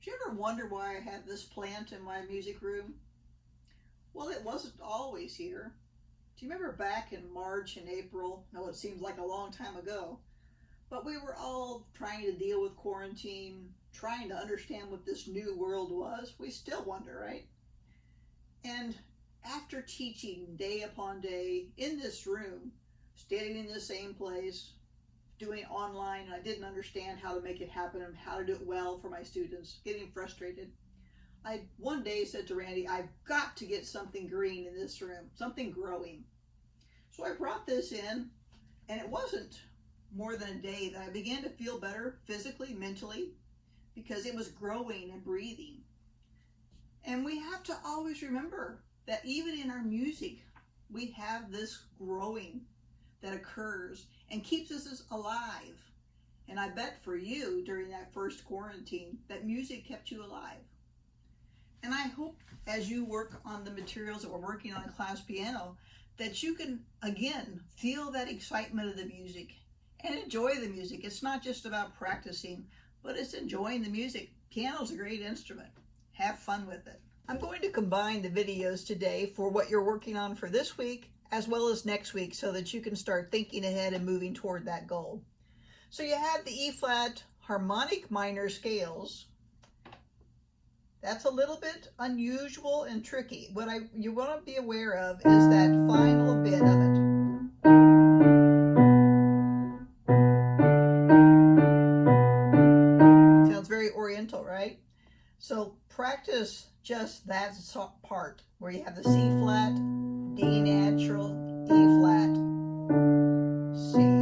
Do you ever wonder why I have this plant in my music room? Well, it wasn't always here. Do you remember back in March and April? No, it seems like a long time ago. But we were all trying to deal with quarantine, trying to understand what this new world was. We still wonder, right? And after teaching day upon day in this room, standing in the same place, doing online, and I didn't understand how to make it happen and how to do it well for my students, getting frustrated. I one day said to Randy, I've got to get something green in this room, something growing. So I brought this in, and it wasn't more than a day that I began to feel better physically, mentally, because it was growing and breathing. And we have to always remember that even in our music, we have this growing that occurs and keeps us alive. And I bet for you during that first quarantine, that music kept you alive. And I hope as you work on the materials that we're working on in class piano, that you can, again, feel that excitement of the music and enjoy the music. It's not just about practicing, but it's enjoying the music. Piano's a great instrument. Have fun with it. I'm going to combine the videos today for what you're working on for this week as well as next week so that you can start thinking ahead and moving toward that goal. So you have the E-flat harmonic minor scales. That's a little bit unusual and tricky. What you want to be aware of is that final bit of it. Sounds very oriental, right? So practice just that part where you have the C flat, D natural, E flat, C.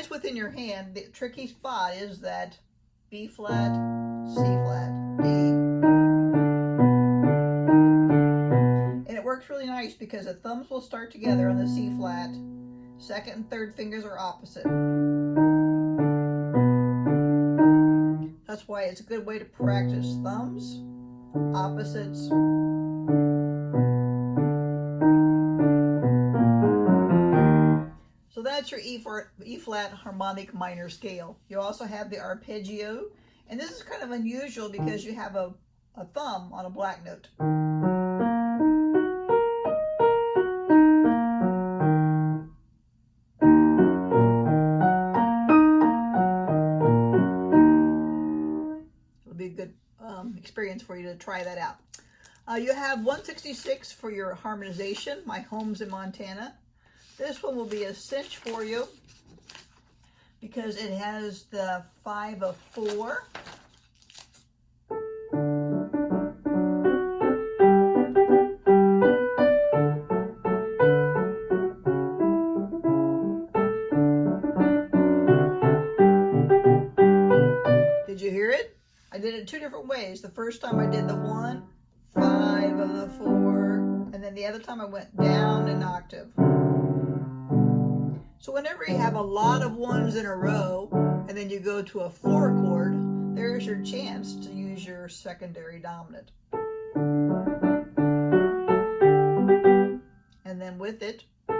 Within your hand, the tricky spot is that B flat, C flat, D. And it works really nice because the thumbs will start together on the C flat. Second and third fingers are opposite. That's why it's a good way to practice thumbs, opposites. So that's your E-flat harmonic minor scale. You also have the arpeggio, and this is kind of unusual because you have a thumb on a black note. It'll be a good experience for you to try that out. You have 166 for your harmonization, My Home's in Montana. This one will be a cinch for you because it has the 5 of 4. Did you hear it? I did it 2 different ways. The first time I did the 1, 5 of the 4, and then the other time I went down an octave. So whenever you have a lot of 1s in a row, and then you go to a 4 chord, there's your chance to use your secondary dominant. And then with it, see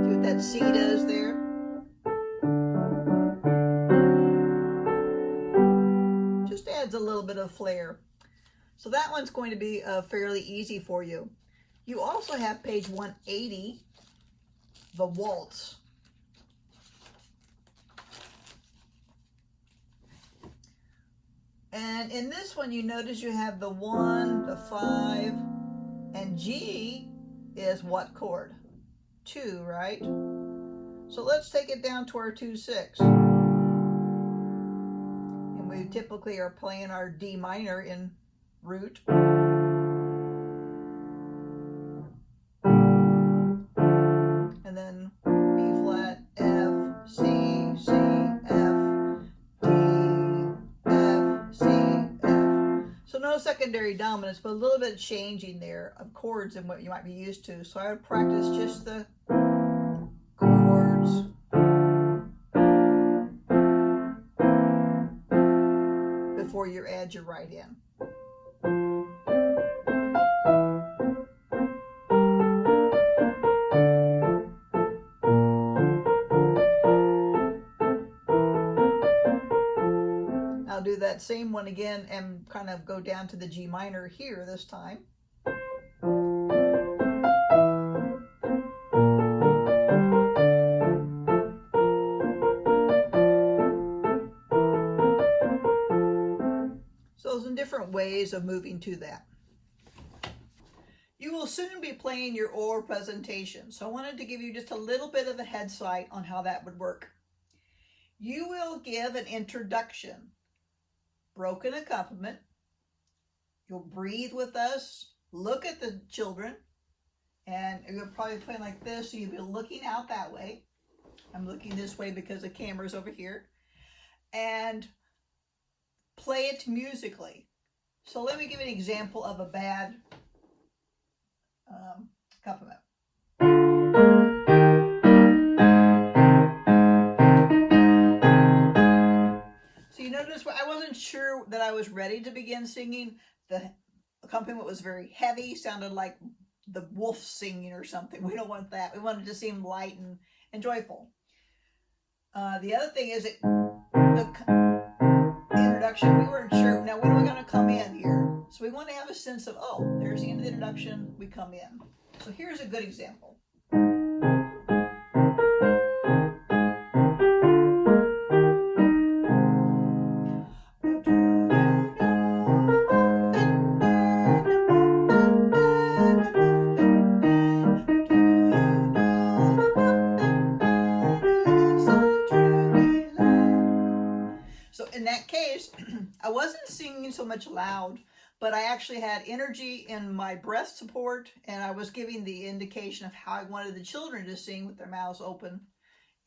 what that C does there? Just adds a little bit of flair. So that one's going to be fairly easy for you. You also have page 180, the waltz. And in this one, you notice you have the 1, the 5, and G is what chord? 2, right? So let's take it down to our 2-6. And we typically are playing our D minor in root. And then B flat, F, C, C, F, D, F, C, F. So no second secondary dominants, but a little bit changing there of chords than what you might be used to. So I would practice just the chords. Before you add your right in. I'll do that same one again and kind of go down to the G minor here this time. So there's different ways of moving to that. You will soon be playing your oral presentation, so I wanted to give you just a little bit of a head start on how that would work. You will give an introduction, broken accompaniment. You'll breathe with us, look at the children, and you'll probably play like this, so you'll be looking out that way. I'm looking this way because the camera's over here. And play it musically. So let me give you an example of a bad accompaniment. So you notice I wasn't sure that I was ready to begin singing. The accompaniment was very heavy, sounded like the wolf singing or something. We don't want that. We want it to seem light and joyful. The other thing is the introduction, we weren't sure. Now, when are we going to come in here? So we want to have a sense of, oh, there's the end of the introduction, we come in. So here's a good example. So in that case, I wasn't singing so much loud, but I actually had energy in my breath support, and I was giving the indication of how I wanted the children to sing with their mouths open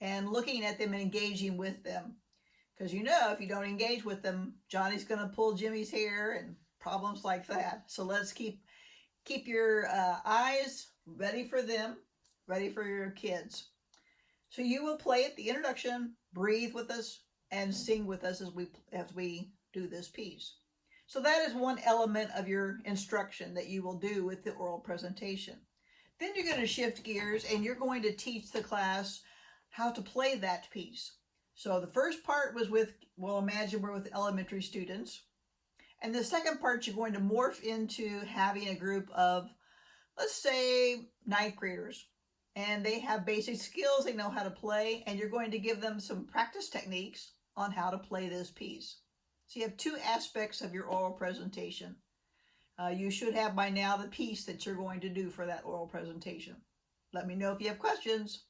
and looking at them and engaging with them. Because if you don't engage with them, Johnny's going to pull Jimmy's hair and problems like that. So let's keep your eyes ready for them, ready for your kids. So you will play at the introduction, breathe with us, and sing with us as we do this piece. So that is one element of your instruction that you will do with the oral presentation. Then you're going to shift gears and you're going to teach the class how to play that piece. So the first part was imagine we're with elementary students. And the second part, you're going to morph into having a group of, let's say, ninth graders. And they have basic skills, they know how to play, and you're going to give them some practice techniques on how to play this piece. So you have two aspects of your oral presentation. You should have by now the piece that you're going to do for that oral presentation. Let me know if you have questions.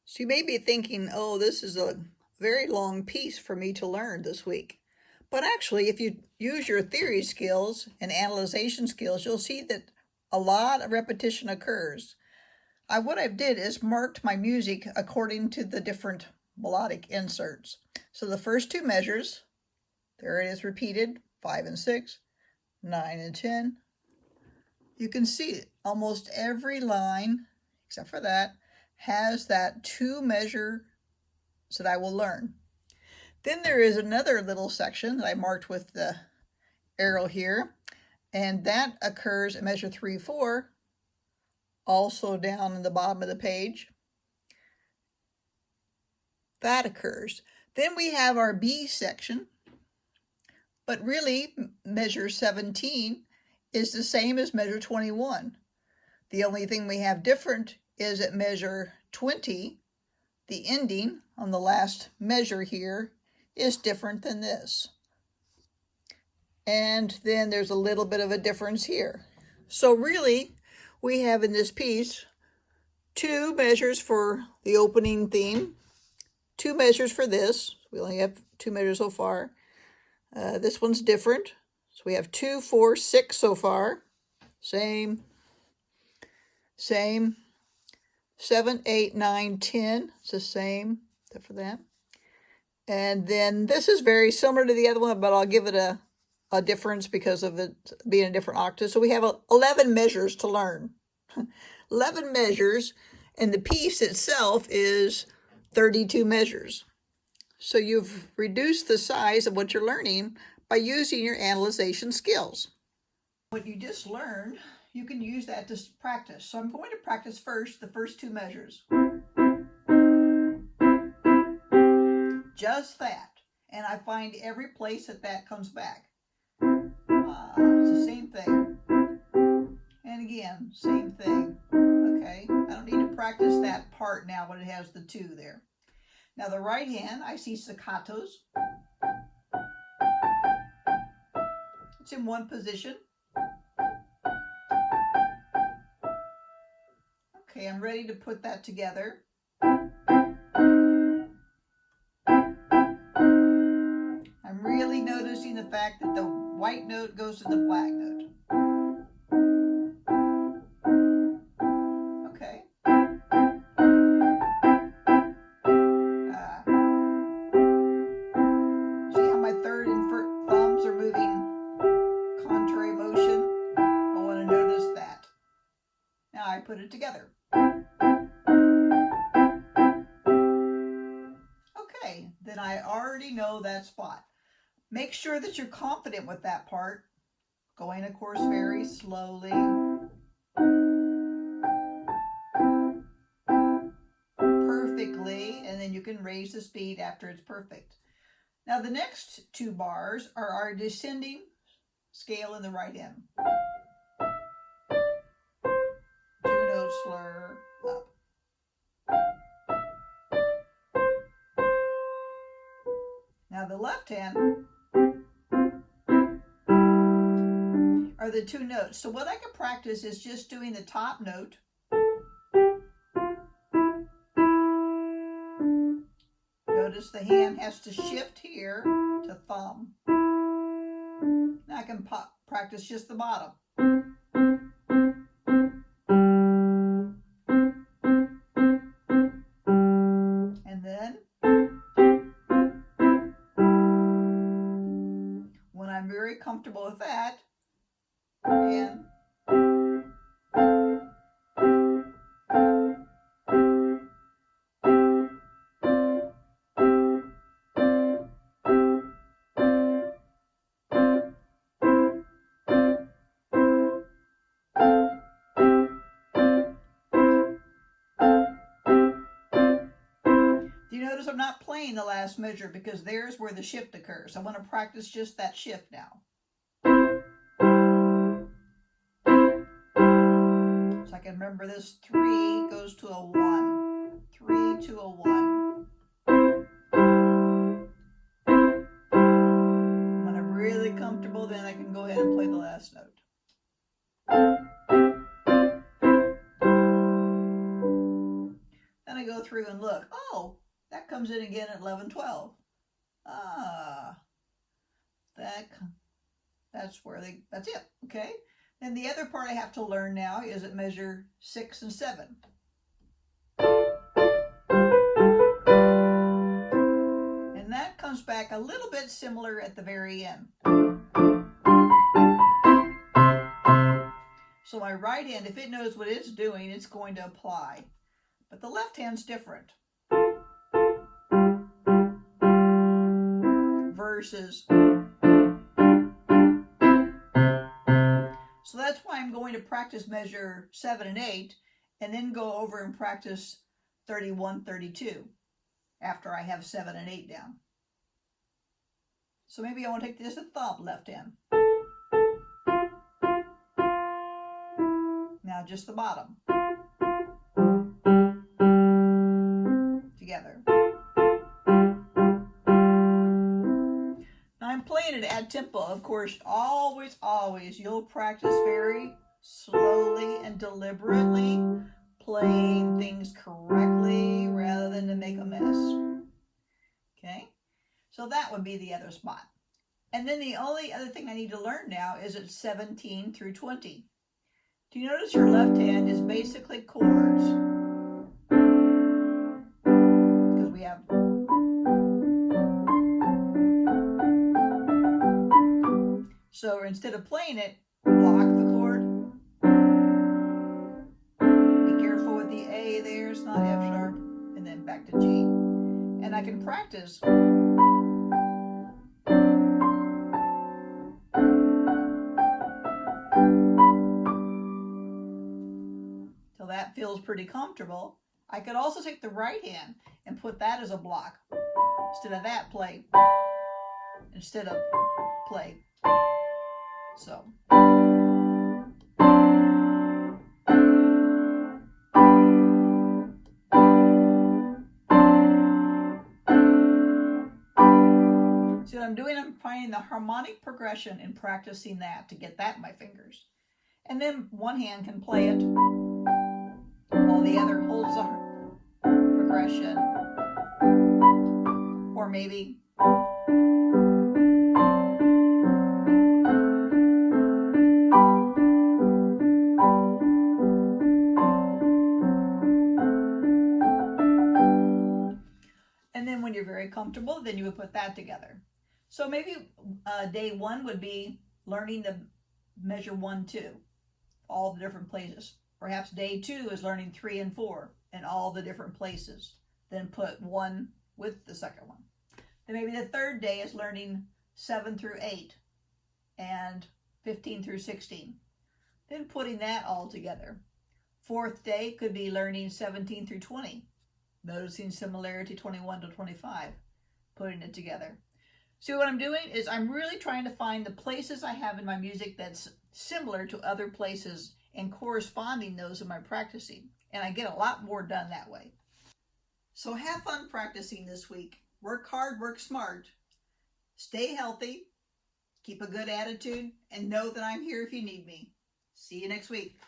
So you may be thinking, oh, this is a very long piece for me to learn this week. But actually, if you use your theory skills and analyzation skills, you'll see that a lot of repetition occurs. What I've did is marked my music according to the different melodic inserts. So the first two measures, there it is repeated, 5 and 6, 9 and 10. You can see almost every line, except for that, has that 2 measures that I will learn. Then there is another little section that I marked with the arrow here, and that occurs at measure 3, 4, also down in the bottom of the page. That occurs. Then we have our B section, But really, measure 17 is the same as measure 21. The only thing we have different is at measure 20, the ending on the last measure here is different than this. And then there's a little bit of a difference here. So really, we have in this piece 2 measures for the opening theme, 2 measures for this. We only have 2 measures so far. This one's different. So we have 2, 4, 6 so far. Same. 7, 8, 9, 10. It's the same, except for that. And then this is very similar to the other one, but I'll give it a difference because of it being a different octave. So we have 11 measures to learn. 11 measures, and the piece itself is 32 measures. So you've reduced the size of what you're learning by using your analyzation skills. What you just learned, you can use that to practice. So I'm going to practice first the first 2 measures. Just that. And I find every place that comes back. It's the same thing. And again, same thing. Okay, I don't need to practice that part now when it has the 2 there. Now the right hand, I see staccatos. It's in one position. Okay, I'm ready to put that together. I'm really noticing the fact that the white note goes to the black note. Okay. See how my third and thumbs are moving contrary motion? I want to notice that. Now I put it together. Okay, then I already know that spot. Make sure that you're confident with that part. Going, of course, very slowly. Perfectly, and then you can raise the speed after it's perfect. Now the next 2 bars are our descending scale in the right hand. 2-note slur up. Now the left hand are the 2 notes. So what I can practice is just doing the top note. Notice the hand has to shift here to thumb. Now I can practice just the bottom. And then when I'm very comfortable with that, and notice I'm not playing the last measure because there's where the shift occurs. I want to practice just that shift now. So I can remember this 3 goes to a 1. 3 to a 1. When I'm really comfortable, then I can go ahead and play the last note. Then I go through and look. Oh, that comes in again at 11, 12. That's it, okay? And the other part I have to learn now is at measure 6 and 7. And that comes back a little bit similar at the very end. So my right hand, if it knows what it's doing, it's going to apply. But the left hand's different. Versus. So that's why I'm going to practice measure 7 and 8 and then go over and practice 31, 32 after I have 7 and 8 down. So maybe I want to take just a thumb, left hand. Now just the bottom. Together. Now I'm playing it at tempo. Of course, always, you'll practice very slowly and deliberately, playing things correctly rather than to make a mess. Okay? So that would be the other spot. And then the only other thing I need to learn now is it's 17 through 20. Do you notice your left hand is basically chords? Because we have... So instead of playing it, block the chord. Be careful with the A there, it's not F sharp. And then back to G. And I can practice. So that feels pretty comfortable. I could also take the right hand and put that as a block. Instead of that, play. Instead of play. So. See what I'm doing? I'm finding the harmonic progression and practicing that to get that in my fingers. And then one hand can play it while the other holds the progression. Or maybe and then when you're very comfortable, then you would put that together. So maybe day one would be learning to measure 1, 2, all the different places. Perhaps day 2 is learning 3 and 4 in all the different places. Then put 1 with the second one. Then maybe the third day is learning 7 through 8 and 15 through 16. Then putting that all together. Fourth day could be learning 17 through 20. Noticing similarity 21 to 25. Putting it together. See, what I'm doing is I'm really trying to find the places I have in my music that's similar to other places and corresponding those in my practicing. And I get a lot more done that way. So have fun practicing this week. Work hard, work smart. Stay healthy, keep a good attitude, and know that I'm here if you need me. See you next week.